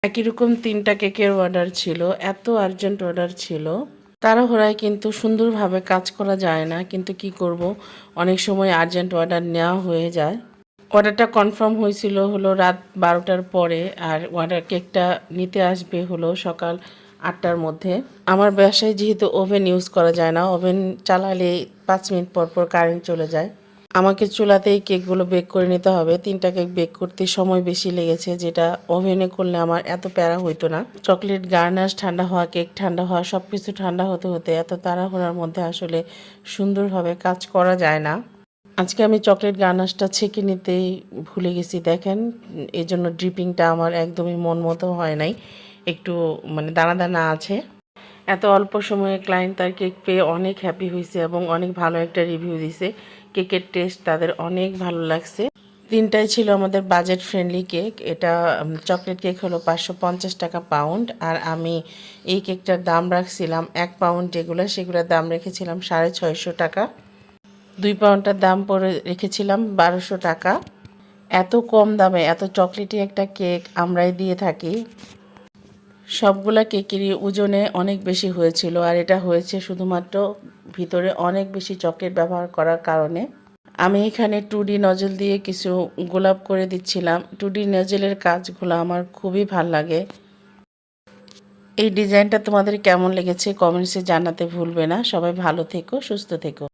একই রকম 3টা কেকের অর্ডার ছিল। এত আর্জেন্ট অর্ডার ছিল। তাড়াহুড়ায় কিন্তু সুন্দরভাবে কাজ করা যায় না। কিন্তু কি করব, অনেক সময় আর্জেন্ট অর্ডার নেওয়া হয়ে যায়। অর্ডারটা কনফার্ম হয়েছিল হলো রাত 12টার পরে, আর অর্ডার কেকটা নিতে আসবে হলো সকাল 8টার মধ্যে। আমার বাসায় যেহেতু ওভেন ইউজ করা যায় না, ওভেন চালালে 5 মিনিট পর পর কারেন্ট চলে যায়। আমাকে চুলাতেই কেকগুলো বেক করে নিতে হবে। 3টা কেক বেক করতে সময় বেশি লেগেছে, যেটা ওভেনে করলে আমার এত প্যারা হইতো না। চকলেট গার্নাশ ঠান্ডা হওয়া, কেক ঠান্ডা হওয়া, সব কিছু ঠান্ডা হতে হতে এত তাড়াহুড়ার মধ্যে আসলে সুন্দরভাবে কাজ করা যায় না। আজকে আমি চকলেট গার্নাশটা ছেঁকে নিতেই ভুলে গেছি, দেখেন। এই জন্য ড্রিপিংটা আমার একদমই মন মতো হয় নাই, একটু মানে দানা দানা আছে। এত অল্প সময়ে ক্লায়েন্ট তার কেক পেয়ে অনেক হ্যাপি হয়েছে এবং অনেক ভালো একটা রিভিউ দিছে। কেকের টেস্ট তাদের অনেক ভালো লাগছে। 3টাই ছিল আমাদের বাজেট ফ্রেন্ডলি কেক। এটা চকলেট কেক হলো 550 টাকা পাউন্ড, আর আমি এই কেকটার দাম রাখছিলাম 1 পাউন্ড যেগুলো, সেগুলোর দাম রেখেছিলাম 650 টাকা। 2 পাউন্ডটার দাম পরে রেখেছিলাম 1200 টাকা। এত কম দামে এত চকলেটি একটা কেক আমরাই দিয়ে থাকি। সবগুলা কেকেরই ওজনে অনেক বেশি হয়েছিল, আর এটা হয়েছে শুধুমাত্র ভিতরে অনেক বেশি চকলেট ব্যবহার করার কারণে। আমি এখানে 2D নজল দিয়ে কিছু গোলাপ করে দিচ্ছিলাম। 2D নজলের কাজগুলো আমার খুবই ভাল লাগে। এই ডিজাইনটা তোমাদের কেমন লেগেছে কমেন্টসে জানাতে ভুলবে না। সবাই ভালো থেকো, সুস্থ থেকো।